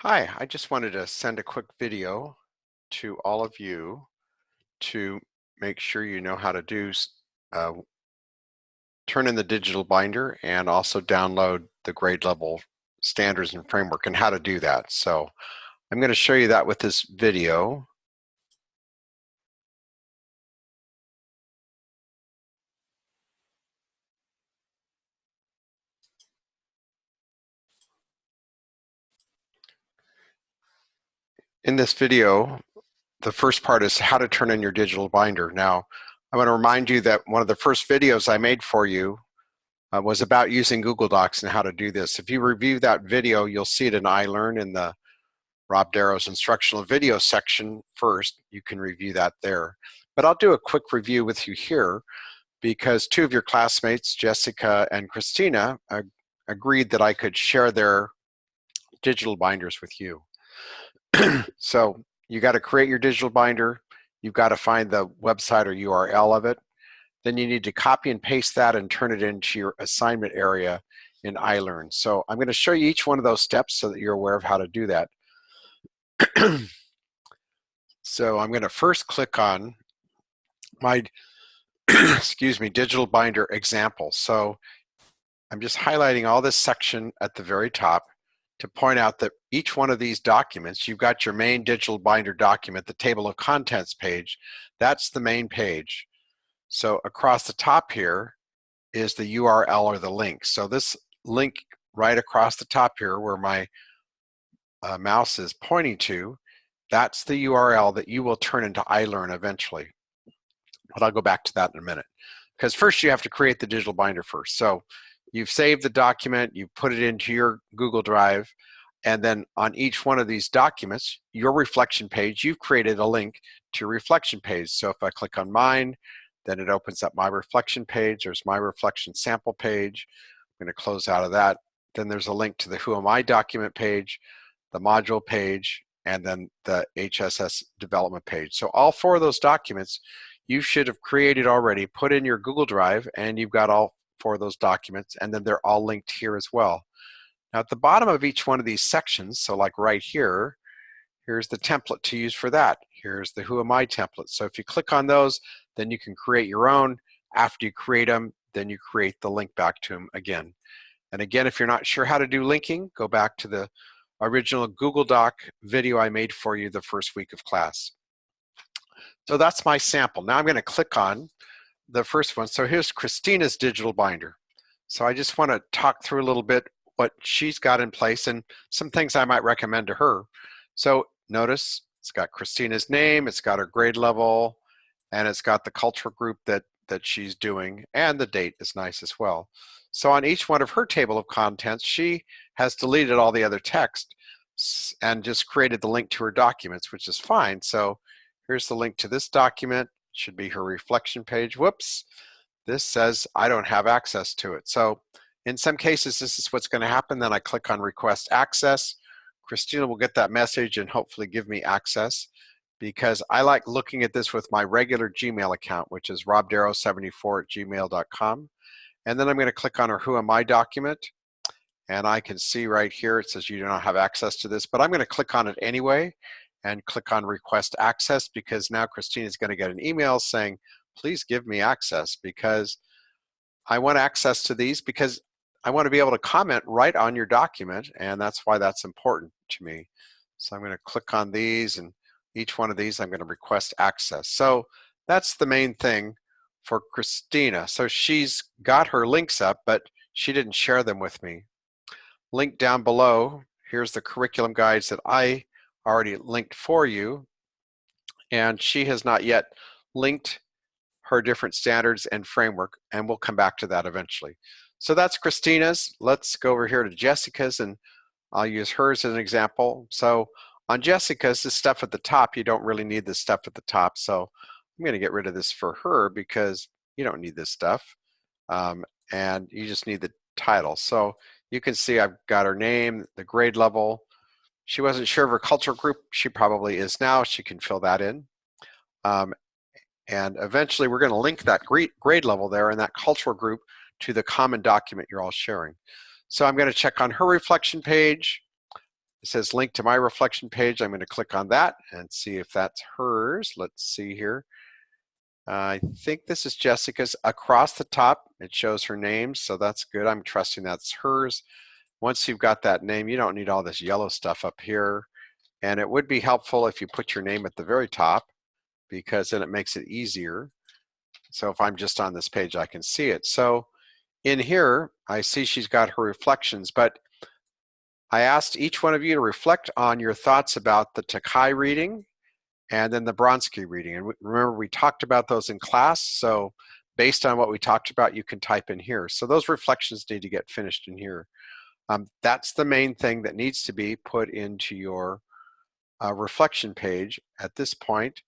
Hi, I just wanted to send a quick video to all of you to make sure you know how to uh, turn in the digital binder and also download the grade level standards and framework and how to do that. So I'm going to show you that with this video. In this video, the first part is how to turn in your digital binder. Now, I want to remind you that one of the first videos I made for you was about using Google Docs and how to do this. If you review that video, you'll see it in iLearn in the Rob Darrow's instructional video section first. You can review that there. But I'll do a quick review with you here because two of your classmates, Jessica and Christina, agreed that I could share their digital binders with you. So you got to create your digital binder. You've got to find the website or URL of it. Then you need to copy and paste that and turn it into your assignment area in iLearn. So I'm going to show you each one of those steps so that you're aware of how to do that. So I'm going to first click on my excuse me, digital binder example. So I'm just highlighting all this section at the very top to point out that each one of these documents, you've got your main digital binder document, the table of contents page, that's the main page. So across the top here is the URL or the link. So this link right across the top here where my mouse is pointing to, that's the URL that you will turn into iLearn eventually. But I'll go back to that in a minute. Because first you have to create the digital binder first. So you've saved the document, you put it into your Google Drive, and then on each one of these documents, your reflection page, you've created a link to your reflection page. So if I click on mine, then it opens up my reflection page. There's my reflection sample page. I'm going to close out of that. Then there's a link to the Who Am I document page, the module page, and then the HSS development page. So all four of those documents you should have created already, put in your Google Drive, and you've got all four of those documents, and then they're all linked here as well. Now at the bottom of each one of these sections, so like right here, here's the template to use for that. Here's the Who Am I template. So if you click on those, then you can create your own. After you create them, then you create the link back to them again. And again, if you're not sure how to do linking, go back to the original Google Doc video I made for you the first week of class. So that's my sample. Now I'm going to click on the first one. So here's Christina's digital binder. So I just want to talk through a little bit what she's got in place and some things I might recommend to her. So notice it's got Christina's name, it's got her grade level, and it's got the cultural group that she's doing, and the date is nice as well. So on each one of her table of contents, she has deleted all the other text and just created the link to her documents, which is fine. So here's the link to this document. Should be her reflection page. Whoops, this says I don't have access to it. So in some cases, this is what's going to happen. Then I click on request access. Christina will get that message and hopefully give me access, because I like looking at this with my regular Gmail account, which is robdarrow74@gmail.com. And then I'm going to click on our Who Am I document. And I can see right here, it says you do not have access to this, but I'm going to click on it anyway and click on request access, because now Christina is going to get an email saying, please give me access, because I want access to these because I want to be able to comment right on your document, and that's why that's important to me. So I'm going to click on these, and each one of these I'm going to request access. So that's the main thing for Christina. So she's got her links up, but she didn't share them with me. Link down below, here's the curriculum guides that I already linked for you, and she has not yet linked her different standards and framework, and we'll come back to that eventually. So that's Christina's. Let's go over here to Jessica's, and I'll use hers as an example. So on Jessica's, this stuff at the top, you don't really need this stuff at the top. So I'm going to get rid of this for her because you don't need this stuff. And you just need the title. So you can see I've got her name, the grade level. She wasn't sure of her cultural group. She probably is now. She can fill that in. And eventually we're going to link that grade level there and that cultural group to the common document you're all sharing. So I'm going to check on her reflection page. It says link to my reflection page. I'm going to click on that and see if that's hers. Let's see here. I think this is Jessica's. Across the top, it shows her name, so that's good. I'm trusting that's hers. Once you've got that name, you don't need all this yellow stuff up here. And it would be helpful if you put your name at the very top, because then it makes it easier. So if I'm just on this page, I can see it. So in here, I see she's got her reflections, but I asked each one of you to reflect on your thoughts about the Takai reading and then the Bronsky reading. And remember, we talked about those in class. So based on what we talked about, you can type in here. So those reflections need to get finished in here. That's the main thing that needs to be put into your reflection page at this point.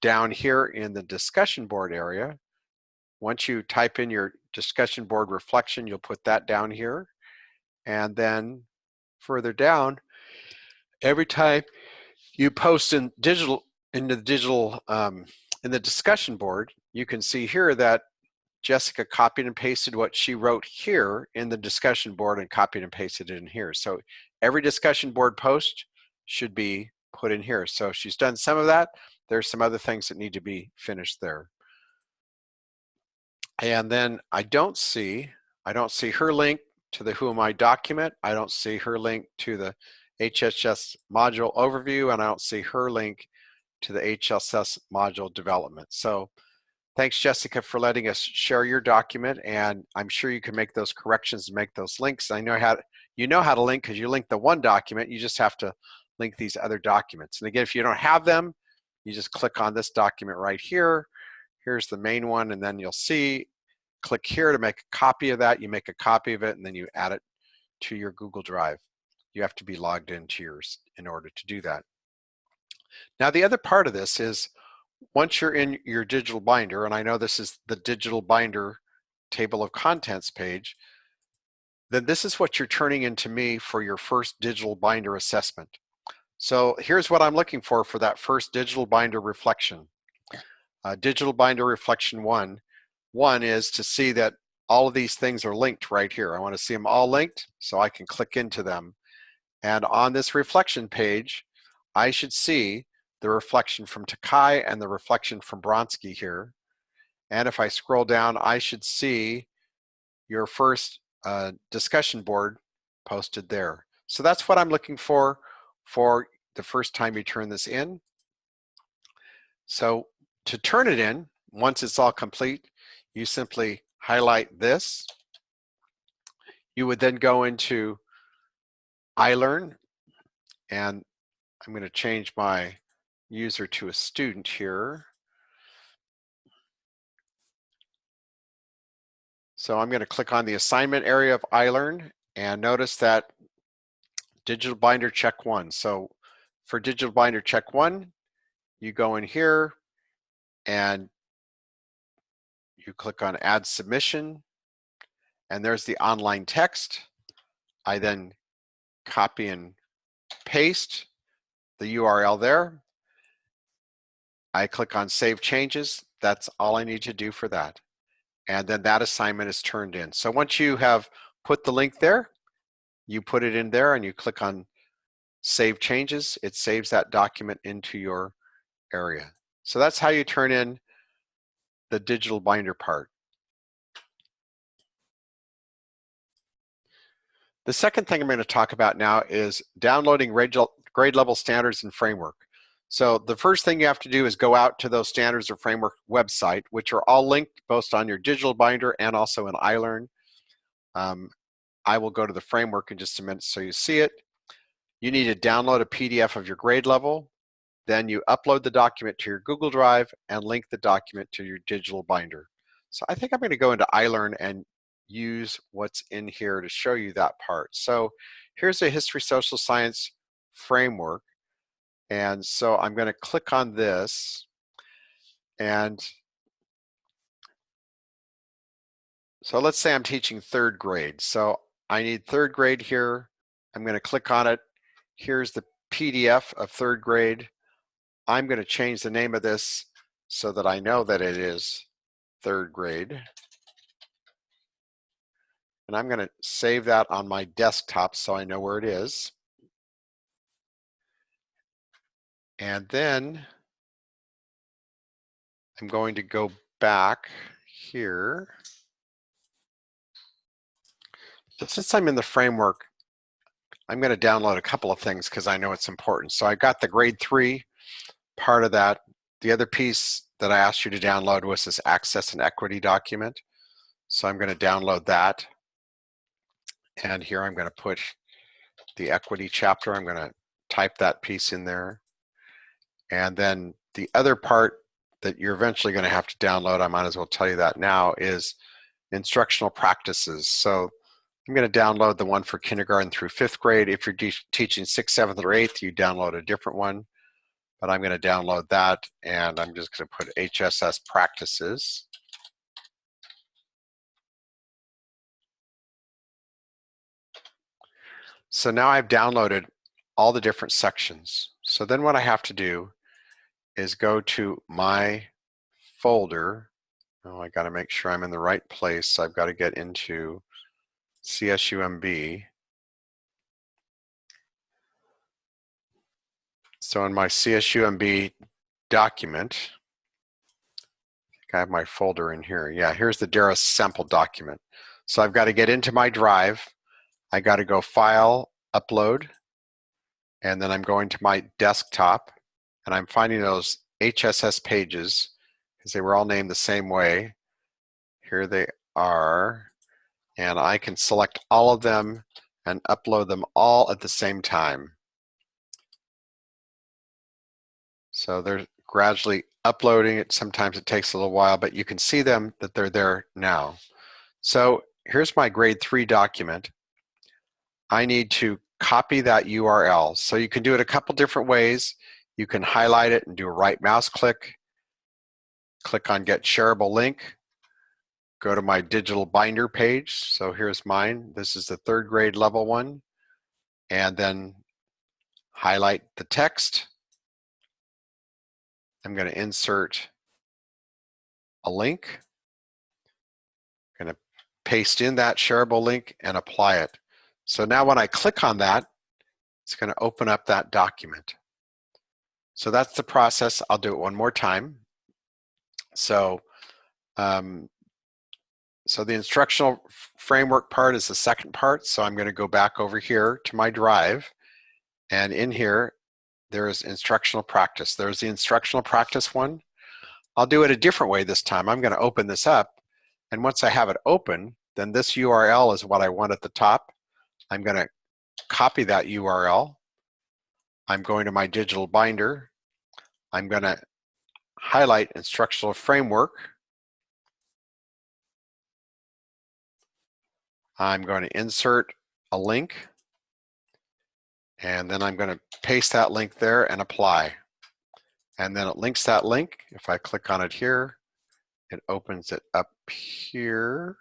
Down here in the discussion board area, once you type in your discussion board reflection, you'll put that down here. And then further down, every time you post in the discussion board, you can see here that Jessica copied and pasted what she wrote here in the discussion board and copied and pasted it in here. So every discussion board post should be put in here. So she's done some of that. There's some other things that need to be finished there. And then I don't see her link to the Who Am I document. I don't see her link to the HHS module overview, and I don't see her link to the HLSS module development. So thanks, Jessica, for letting us share your document, and I'm sure you can make those corrections and make those links. I know you know how to link, because you link the one document. You just have to link these other documents. And again, if you don't have them, you just click on this document right here. Here's the main one, and then you'll see, click here to make a copy of that. You make a copy of it, and then you add it to your Google Drive. You have to be logged into yours in order to do that. Now, the other part of this is, once you're in your digital binder, and I know this is the digital binder table of contents page, then this is what you're turning into me for your first digital binder assessment. So here's what I'm looking for that first digital binder reflection. Digital binder reflection one is to see that all of these things are linked right here. I want to see them all linked so I can click into them. And on this reflection page, I should see the reflection from Takai and the reflection from Bronsky here. And if I scroll down, I should see your first discussion board posted there. So that's what I'm looking for the first time you turn this in. So to turn it in, once it's all complete, you simply highlight this. You would then go into iLearn, and I'm going to change my user to a student here. So I'm going to click on the assignment area of iLearn, and notice that digital binder check one. So for digital binder check one, you go in here and you click on add submission, and there's the online text. I then copy and paste the URL there. I click on save changes. That's all I need to do for that. And then that assignment is turned in. So once you have put the link there, you put it in there and you click on save changes. It saves that document into your area. So that's how you turn in the digital binder part. The second thing I'm going to talk about now is downloading grade level standards and framework. So the first thing you have to do is go out to those standards or framework website, which are all linked both on your digital binder and also in iLearn. I will go to the framework in just a minute so you see it. You need to download a PDF of your grade level. Then you upload the document to your Google Drive and link the document to your digital binder. So I think I'm going to go into iLearn and use what's in here to show you that part. So here's a history social science framework. And so I'm going to click on this, and so let's say I'm teaching third grade. So I need third grade here. I'm going to click on it. Here's the PDF of third grade. I'm going to change the name of this so that I know that it is third grade. And I'm going to save that on my desktop so I know where it is. And then I'm going to go back here. But since I'm in the framework, I'm going to download a couple of things because I know it's important. So I got the grade 3 part of that. The other piece that I asked you to download was this access and equity document. So I'm going to download that. And here I'm going to put the equity chapter. I'm going to type that piece in there. And then the other part that you're eventually going to have to download, I might as well tell you that now, is instructional practices. So I'm going to download the one for kindergarten through 5th grade. If you're teaching 6th, 7th, or 8th, you download a different one. But I'm going to download that, and I'm just going to put HSS practices. So now I've downloaded all the different sections. So then what I have to do is go to my folder. Oh, I got to make sure I'm in the right place. So I've got to get into CSUMB. So in my CSUMB document, I have my folder in here. Yeah, here's the DARA sample document. So I've got to get into my drive. I got to go File, Upload, and then I'm going to my desktop, and I'm finding those HSS pages because they were all named the same way. Here they are, and I can select all of them and upload them all at the same time. So they're gradually uploading it. Sometimes it takes a little while, but you can see them that they're there now. So here's my grade 3 document. I need to copy that URL. So you can do it a couple different ways. You can highlight it and do a right mouse click, click on Get Shareable Link, go to my digital binder page. So here's mine. This is the 3rd grade level one. And then highlight the text. I'm going to insert a link. I'm going to paste in that shareable link and apply it. So now when I click on that, it's going to open up that document. So that's the process. I'll do it one more time. So, so the instructional framework part is the second part. So I'm going to go back over here to my drive, and in here, there is instructional practice. There's the instructional practice one. I'll do it a different way this time. I'm going to open this up, and once I have it open, then this URL is what I want at the top. I'm going to copy that URL. I'm going to my digital binder. I'm going to highlight instructional framework. I'm going to insert a link, and then I'm going to paste that link there and apply. And then it links that link. If I click on it here, it opens it up here.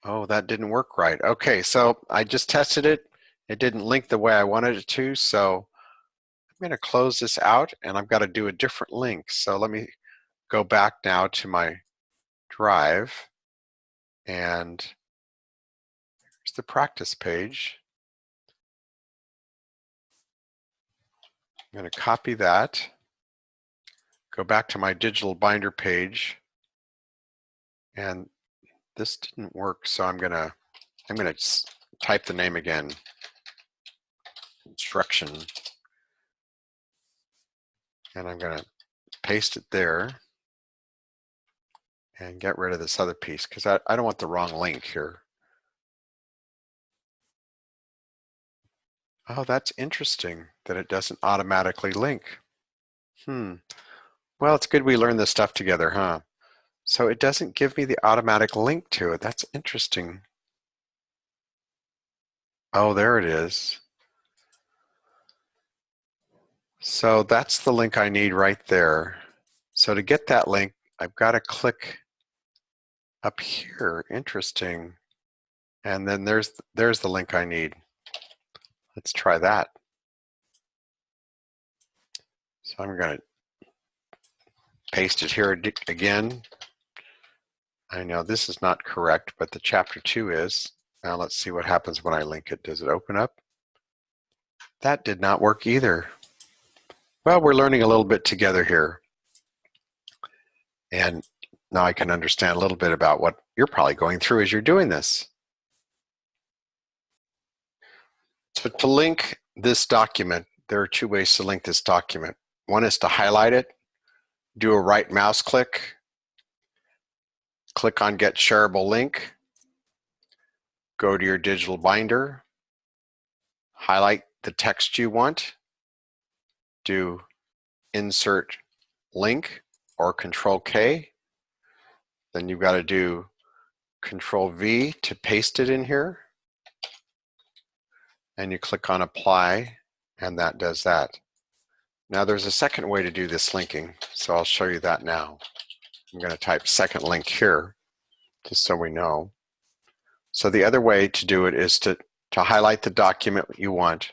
Oh, that didn't work right. Okay, so I just tested it. It didn't link the way I wanted it to, so I'm going to close this out, and I've got to do a different link. So let me go back now to my drive, and here's the practice page. I'm going to copy that, go back to my digital binder page, and this didn't work, so I'm going to type the name again, instruction, and I'm going to paste it there and get rid of this other piece because I don't want the wrong link here. Oh, that's interesting that it doesn't automatically link. Well, it's good we learned this stuff together, huh? So it doesn't give me the automatic link to it. That's interesting. Oh, there it is. So that's the link I need right there. So to get that link, I've got to click up here. Interesting. And then there's the link I need. Let's try that. So I'm going to paste it here again. I know this is not correct, but the chapter 2 is. Now let's see what happens when I link it. Does it open up? That did not work either. Well, we're learning a little bit together here. And now I can understand a little bit about what you're probably going through as you're doing this. So to link this document, there are two ways to link this document. One is to highlight it, do a right mouse click, click on Get Shareable Link, go to your digital binder, highlight the text you want, do Insert Link or Control K. Then you've got to do Control V to paste it in here. And you click on Apply, and that does that. Now there's a second way to do this linking, so I'll show you that now. I'm going to type second link here, just so we know. So the other way to do it is to highlight the document you want,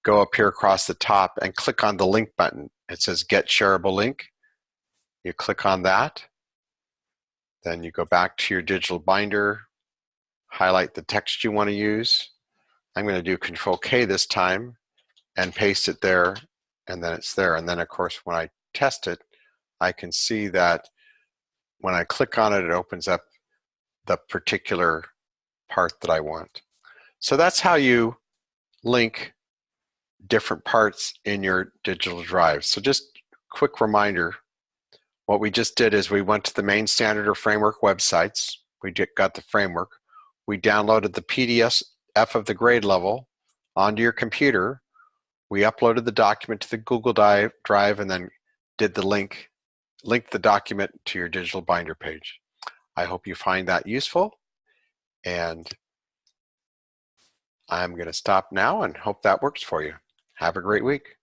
go up here across the top and click on the link button. It says Get Shareable Link. You click on that. Then you go back to your digital binder, highlight the text you want to use. I'm going to do Control K this time and paste it there, and then it's there. And then of course when I test it, I can see that when I click on it, it opens up the particular part that I want. So that's how you link different parts in your digital drive. So just quick reminder, what we just did is we went to the main standard or framework websites. We got the framework. We downloaded the PDF of the grade level onto your computer. We uploaded the document to the Google Drive and then did the linked the document to your digital binder page. I hope you find that useful, and I'm going to stop now and hope that works for you. Have a great week.